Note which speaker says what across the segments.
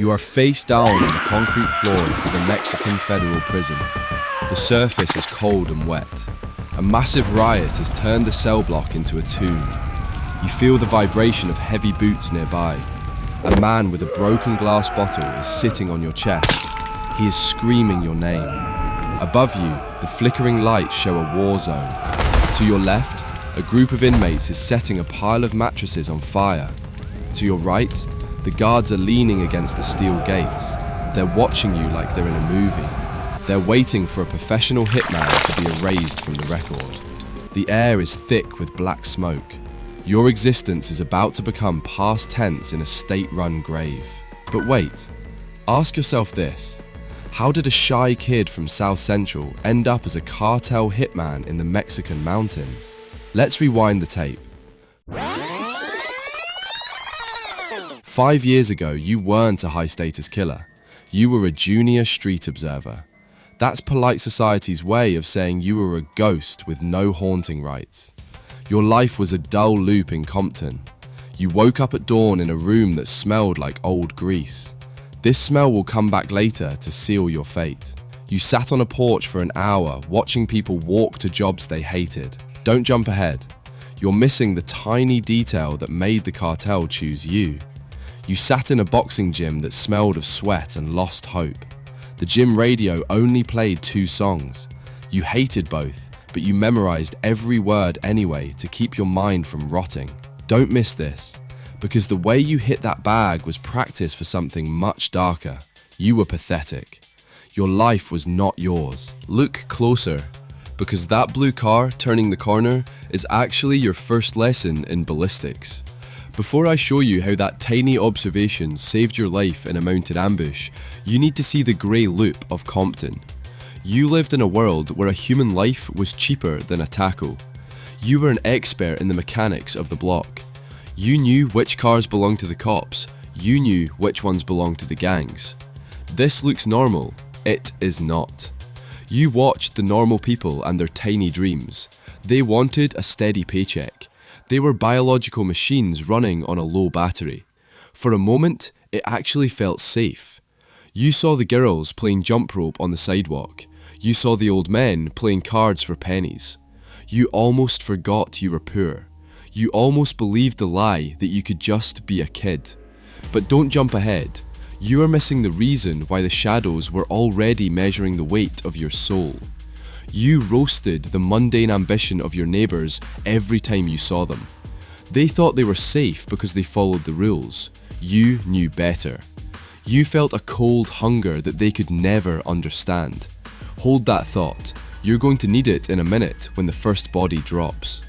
Speaker 1: You are face down on the concrete floor of a Mexican federal prison. The surface is cold and wet. A massive riot has turned the cell block into a tomb. You feel the vibration of heavy boots nearby. A man with a broken glass bottle is sitting on your chest. He is screaming your name. Above you, the flickering lights show a war zone. To your left, a group of inmates is setting a pile of mattresses on fire. To your right, the guards are leaning against the steel gates. They're watching you like they're in a movie. They're waiting for a professional hitman to be erased from the record. The air is thick with black smoke. Your existence is about to become past tense in a state-run grave. But wait, ask yourself this. How did a shy kid from South Central end up as a cartel hitman in the Mexican mountains? Let's rewind the tape. 5 years ago, you weren't a high-status killer. You were a junior street observer. That's polite society's way of saying you were a ghost with no haunting rights. Your life was a dull loop in Compton. You woke up at dawn in a room that smelled like old grease. This smell will come back later to seal your fate. You sat on a porch for an hour watching people walk to jobs they hated. Don't jump ahead. You're missing the tiny detail that made the cartel choose you. You sat in a boxing gym that smelled of sweat and lost hope. The gym radio only played 2 songs. You hated both, but you memorized every word anyway to keep your mind from rotting. Don't miss this, because the way you hit that bag was practice for something much darker. You were pathetic. Your life was not yours. Look closer, because that blue car turning the corner is actually your first lesson in ballistics. Before I show you how that tiny observation saved your life in a mounted ambush, you need to see the grey loop of Compton. You lived in a world where a human life was cheaper than a tackle. You were an expert in the mechanics of the block. You knew which cars belonged to the cops. You knew which ones belonged to the gangs. This looks normal. It is not. You watched the normal people and their tiny dreams. They wanted a steady paycheck. They were biological machines running on a low battery. For a moment, it actually felt safe. You saw the girls playing jump rope on the sidewalk. You saw the old men playing cards for pennies. You almost forgot you were poor. You almost believed the lie that you could just be a kid. But don't jump ahead. You are missing the reason why the shadows were already measuring the weight of your soul. You roasted the mundane ambition of your neighbours every time you saw them. They thought they were safe because they followed the rules. You knew better. You felt a cold hunger that they could never understand. Hold that thought. You're going to need it in a minute when the first body drops.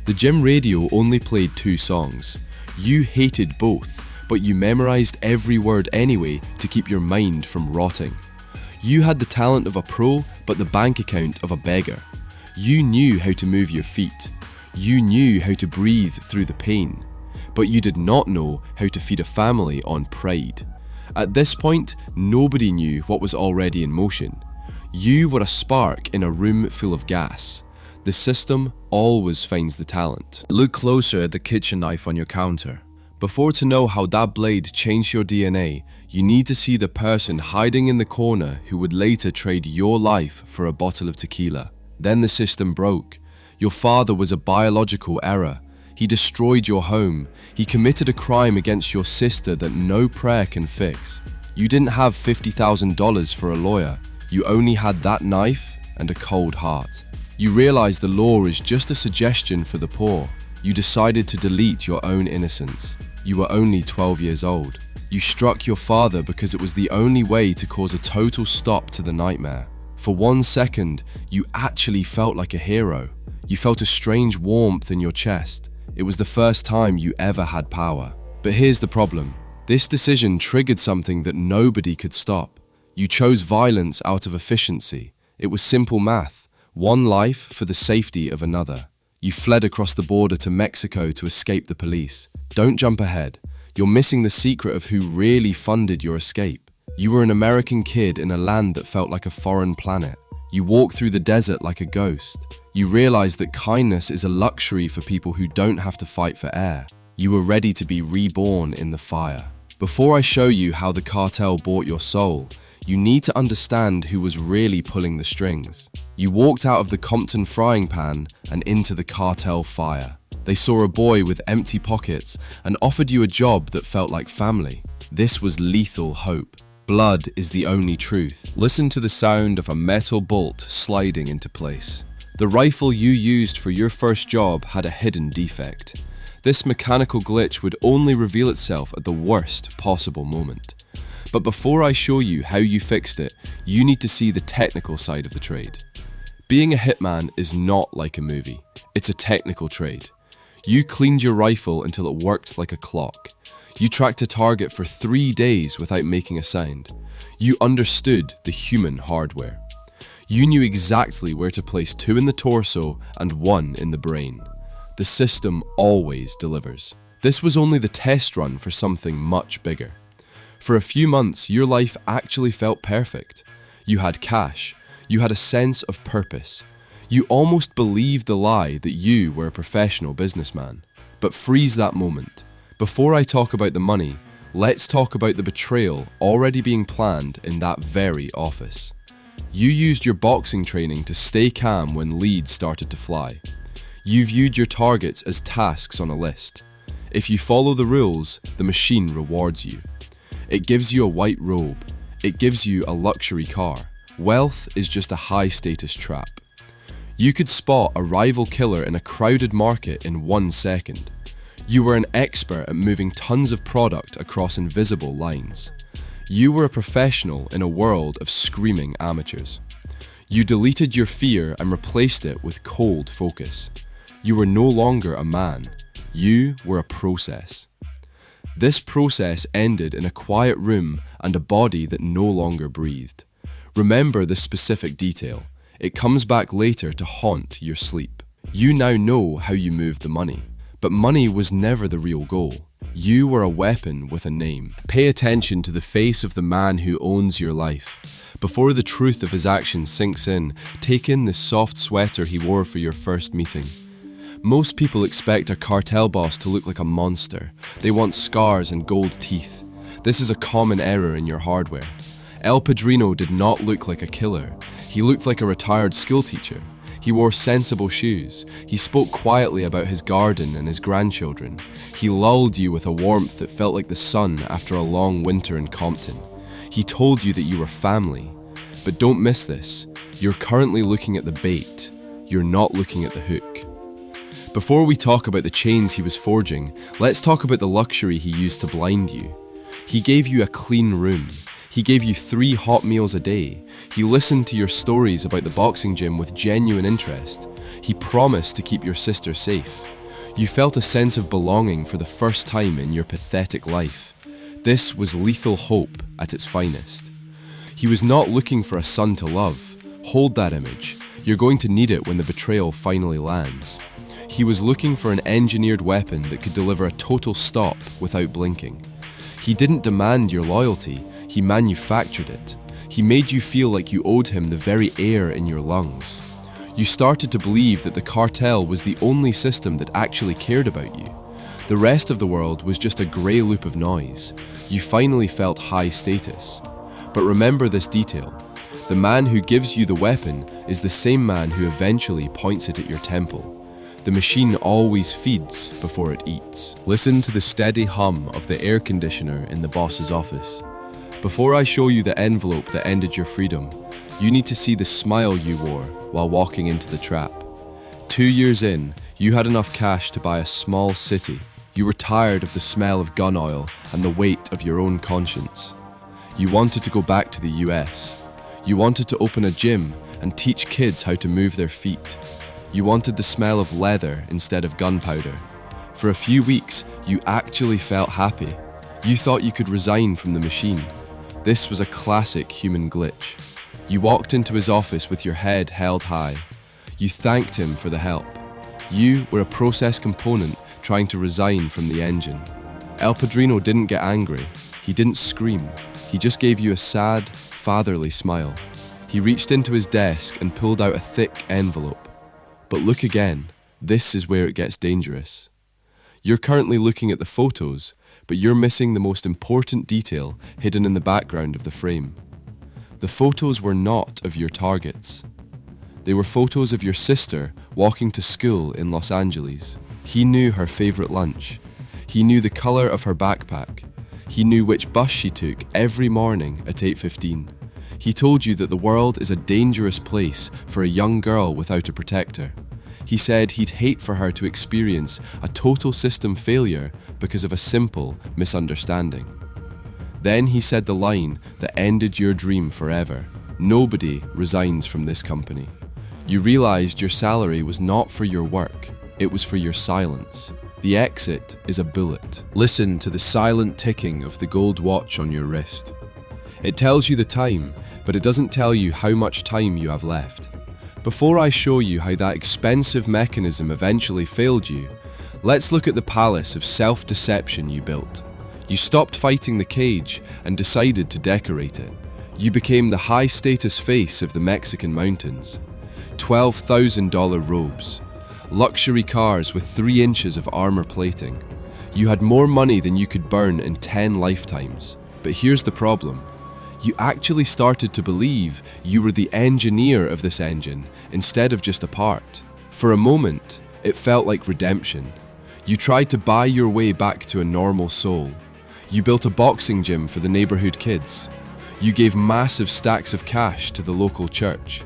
Speaker 1: The gym radio only played 2 songs. You hated both, but you memorized every word anyway to keep your mind from rotting. You had the talent of a pro, but the bank account of a beggar. You knew how to move your feet. You knew how to breathe through the pain, but you did not know how to feed a family on pride. At this point, nobody knew what was already in motion. You were a spark in a room full of gas. The system always finds the talent. Look closer at the kitchen knife on your counter. Before to know how that blade changed your DNA, you need to see the person hiding in the corner who would later trade your life for a bottle of tequila. Then the system broke. Your father was a biological error. He destroyed your home. He committed a crime against your sister that no prayer can fix. You didn't have $50,000 for a lawyer. You only had that knife and a cold heart. You realized the law is just a suggestion for the poor. You decided to delete your own innocence. You were only 12 years old. You struck your father because it was the only way to cause a total stop to the nightmare. For 1 second, you actually felt like a hero. You felt a strange warmth in your chest. It was the first time you ever had power. But here's the problem. This decision triggered something that nobody could stop. You chose violence out of efficiency. It was simple math. 1 life for the safety of another. You fled across the border to Mexico to escape the police. Don't jump ahead. You're missing the secret of who really funded your escape. You were an American kid in a land that felt like a foreign planet. You walked through the desert like a ghost. You realized that kindness is a luxury for people who don't have to fight for air. You were ready to be reborn in the fire. Before I show you how the cartel bought your soul, you need to understand who was really pulling the strings. You walked out of the Compton frying pan and into the cartel fire. They saw a boy with empty pockets and offered you a job that felt like family. This was lethal hope. Blood is the only truth. Listen to the sound of a metal bolt sliding into place. The rifle you used for your first job had a hidden defect. This mechanical glitch would only reveal itself at the worst possible moment. But before I show you how you fixed it, you need to see the technical side of the trade. Being a hitman is not like a movie. It's a technical trade. You cleaned your rifle until it worked like a clock. You tracked a target for 3 days without making a sound. You understood the human hardware. You knew exactly where to place 2 in the torso and 1 in the brain. The system always delivers. This was only the test run for something much bigger. For a few months, your life actually felt perfect. You had cash. You had a sense of purpose. You almost believed the lie that you were a professional businessman. But freeze that moment. Before I talk about the money, let's talk about the betrayal already being planned in that very office. You used your boxing training to stay calm when leads started to fly. You viewed your targets as tasks on a list. If you follow the rules, the machine rewards you. It gives you a white robe. It gives you a luxury car. Wealth is just a high-status trap. You could spot a rival killer in a crowded market in 1 second. You were an expert at moving tons of product across invisible lines. You were a professional in a world of screaming amateurs. You deleted your fear and replaced it with cold focus. You were no longer a man. You were a process. This process ended in a quiet room and a body that no longer breathed. Remember this specific detail. It comes back later to haunt your sleep. You now know how you moved the money. But money was never the real goal. You were a weapon with a name. Pay attention to the face of the man who owns your life. Before the truth of his actions sinks in, take in the soft sweater he wore for your first meeting. Most people expect a cartel boss to look like a monster. They want scars and gold teeth. This is a common error in your hardware. El Padrino did not look like a killer. He looked like a retired schoolteacher. He wore sensible shoes. He spoke quietly about his garden and his grandchildren. He lulled you with a warmth that felt like the sun after a long winter in Compton. He told you that you were family. But don't miss this. You're currently looking at the bait. You're not looking at the hook. Before we talk about the chains he was forging, let's talk about the luxury he used to blind you. He gave you a clean room. He gave you 3 hot meals a day. He listened to your stories about the boxing gym with genuine interest. He promised to keep your sister safe. You felt a sense of belonging for the first time in your pathetic life. This was lethal hope at its finest. He was not looking for a son to love. Hold that image. You're going to need it when the betrayal finally lands. He was looking for an engineered weapon that could deliver a total stop without blinking. He didn't demand your loyalty. He manufactured it. He made you feel like you owed him the very air in your lungs. You started to believe that the cartel was the only system that actually cared about you. The rest of the world was just a grey loop of noise. You finally felt high status. But remember this detail. The man who gives you the weapon is the same man who eventually points it at your temple. The machine always feeds before it eats. Listen to the steady hum of the air conditioner in the boss's office. Before I show you the envelope that ended your freedom, you need to see the smile you wore while walking into the trap. 2 years in, you had enough cash to buy a small city. You were tired of the smell of gun oil and the weight of your own conscience. You wanted to go back to the US. You wanted to open a gym and teach kids how to move their feet. You wanted the smell of leather instead of gunpowder. For a few weeks, you actually felt happy. You thought you could resign from the machine. This was a classic human glitch. You walked into his office with your head held high. You thanked him for the help. You were a process component trying to resign from the engine. El Padrino didn't get angry. He didn't scream. He just gave you a sad, fatherly smile. He reached into his desk and pulled out a thick envelope. But look again. This is where it gets dangerous. You're currently looking at the photos, but you're missing the most important detail hidden in the background of the frame. The photos were not of your targets. They were photos of your sister walking to school in Los Angeles. He knew her favorite lunch. He knew the color of her backpack. He knew which bus she took every morning at 8:15. He told you that the world is a dangerous place for a young girl without a protector. He said he'd hate for her to experience a total system failure because of a simple misunderstanding. Then he said the line that ended your dream forever. Nobody resigns from this company. You realized your salary was not for your work, it was for your silence. The exit is a bullet. Listen to the silent ticking of the gold watch on your wrist. It tells you the time, but it doesn't tell you how much time you have left. Before I show you how that expensive mechanism eventually failed you, let's look at the palace of self-deception you built. You stopped fighting the cage and decided to decorate it. You became the high-status face of the Mexican mountains. $12,000 robes. Luxury cars with 3 inches of armor plating. You had more money than you could burn in 10 lifetimes. But here's the problem. You actually started to believe you were the engineer of this engine instead of just a part. For a moment, it felt like redemption. You tried to buy your way back to a normal soul. You built a boxing gym for the neighborhood kids. You gave massive stacks of cash to the local church.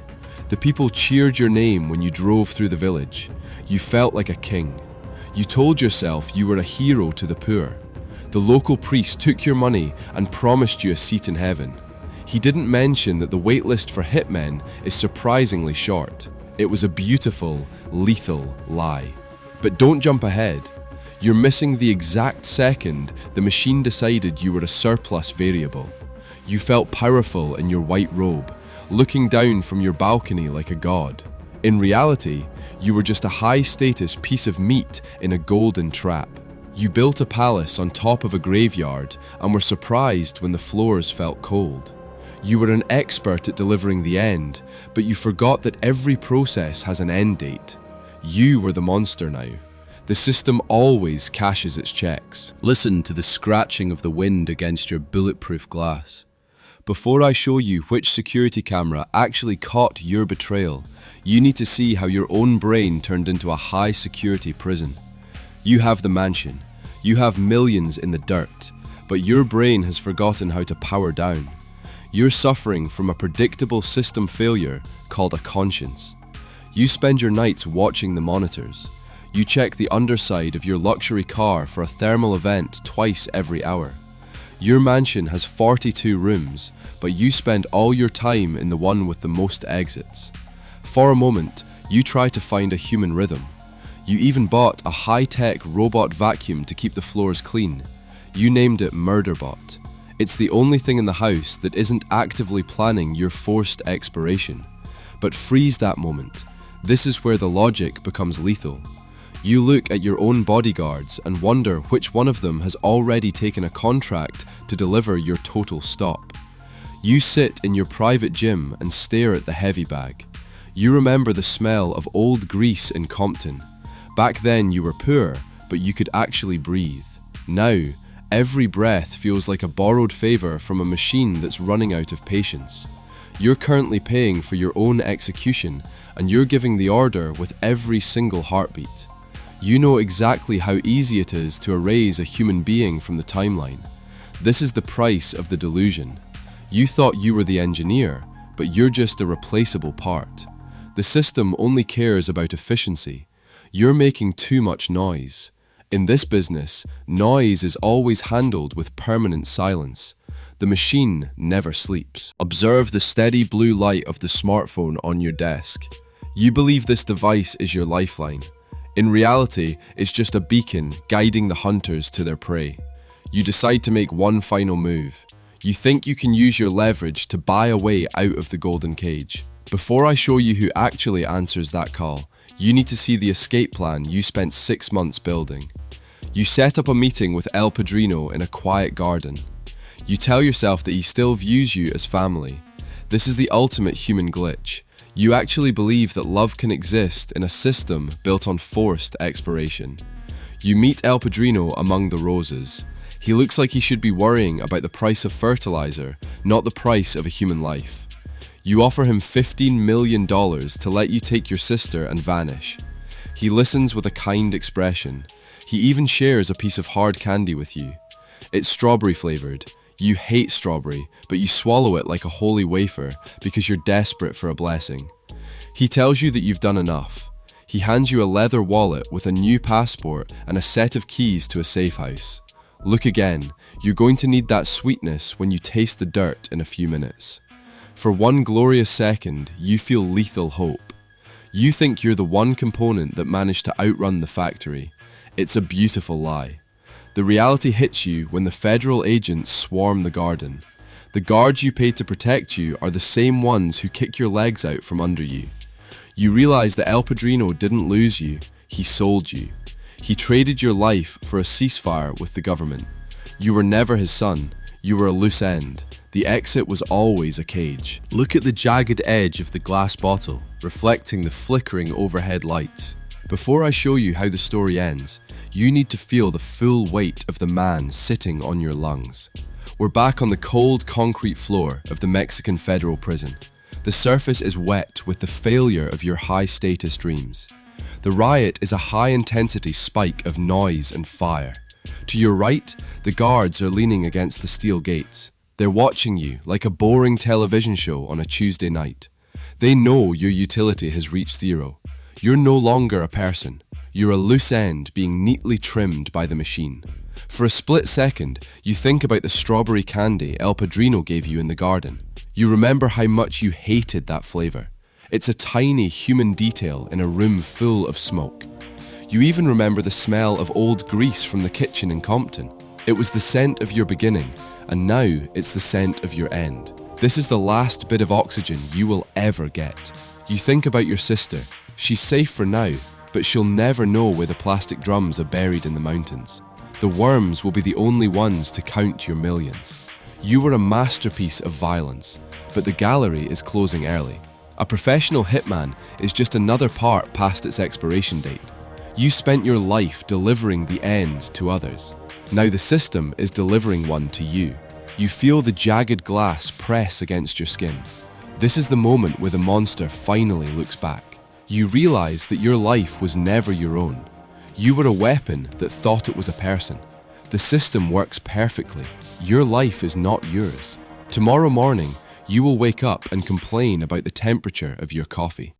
Speaker 1: The people cheered your name when you drove through the village. You felt like a king. You told yourself you were a hero to the poor. The local priest took your money and promised you a seat in heaven. He didn't mention that the waitlist for hitmen is surprisingly short. It was a beautiful, lethal lie. But don't jump ahead. You're missing the exact second the machine decided you were a surplus variable. You felt powerful in your white robe, looking down from your balcony like a god. In reality, you were just a high-status piece of meat in a golden trap. You built a palace on top of a graveyard and were surprised when the floors felt cold. You were an expert at delivering the end, but you forgot that every process has an end date. You were the monster now. The system always cashes its checks. Listen to the scratching of the wind against your bulletproof glass. Before I show you which security camera actually caught your betrayal, you need to see how your own brain turned into a high-security prison. You have the mansion. You have millions in the dirt, but your brain has forgotten how to power down. You're suffering from a predictable system failure called a conscience. You spend your nights watching the monitors. You check the underside of your luxury car for a thermal event twice every hour. Your mansion has 42 rooms, but you spend all your time in the one with the most exits. For a moment, you try to find a human rhythm. You even bought a high-tech robot vacuum to keep the floors clean. You named it Murderbot. It's the only thing in the house that isn't actively planning your forced expiration. But freeze that moment. This is where the logic becomes lethal. You look at your own bodyguards and wonder which one of them has already taken a contract to deliver your total stop. You sit in your private gym and stare at the heavy bag. You remember the smell of old grease in Compton. Back then you were poor, but you could actually breathe. Now, every breath feels like a borrowed favor from a machine that's running out of patience. You're currently paying for your own execution, and you're giving the order with every single heartbeat. You know exactly how easy it is to erase a human being from the timeline. This is the price of the delusion. You thought you were the engineer, but you're just a replaceable part. The system only cares about efficiency. You're making too much noise. In this business, noise is always handled with permanent silence. The machine never sleeps. Observe the steady blue light of the smartphone on your desk. You believe this device is your lifeline. In reality, it's just a beacon guiding the hunters to their prey. You decide to make one final move. You think you can use your leverage to buy a way out of the golden cage. Before I show you who actually answers that call, you need to see the escape plan you spent 6 months building. You set up a meeting with El Padrino in a quiet garden. You tell yourself that he still views you as family. This is the ultimate human glitch. You actually believe that love can exist in a system built on forced expiration. You meet El Padrino among the roses. He looks like he should be worrying about the price of fertilizer, not the price of a human life. You offer him $15 million to let you take your sister and vanish. He listens with a kind expression. He even shares a piece of hard candy with you. It's strawberry flavored. You hate strawberry, but you swallow it like a holy wafer because you're desperate for a blessing. He tells you that you've done enough. He hands you a leather wallet with a new passport and a set of keys to a safe house. Look again. You're going to need that sweetness when you taste the dirt in a few minutes. For one glorious second, you feel lethal hope. You think you're the one component that managed to outrun the factory. It's a beautiful lie. The reality hits you when the federal agents swarm the garden. The guards you paid to protect you are the same ones who kick your legs out from under you. You realize that El Padrino didn't lose you, he sold you. He traded your life for a ceasefire with the government. You were never his son, you were a loose end. The exit was always a cage. Look at the jagged edge of the glass bottle, reflecting the flickering overhead lights. Before I show you how the story ends, you need to feel the full weight of the man sitting on your lungs. We're back on the cold concrete floor of the Mexican federal prison. The surface is wet with the failure of your high-status dreams. The riot is a high-intensity spike of noise and fire. To your right, the guards are leaning against the steel gates. They're watching you like a boring television show on a Tuesday night. They know your utility has reached zero. You're no longer a person. You're a loose end being neatly trimmed by the machine. For a split second, you think about the strawberry candy El Padrino gave you in the garden. You remember how much you hated that flavor. It's a tiny human detail in a room full of smoke. You even remember the smell of old grease from the kitchen in Compton. It was the scent of your beginning, and now it's the scent of your end. This is the last bit of oxygen you will ever get. You think about your sister. She's safe for now, but she'll never know where the plastic drums are buried in the mountains. The worms will be the only ones to count your millions. You were a masterpiece of violence, but the gallery is closing early. A professional hitman is just another part past its expiration date. You spent your life delivering the end to others. Now the system is delivering one to you. You feel the jagged glass press against your skin. This is the moment where the monster finally looks back. You realize that your life was never your own. You were a weapon that thought it was a person. The system works perfectly. Your life is not yours. Tomorrow morning, you will wake up and complain about the temperature of your coffee.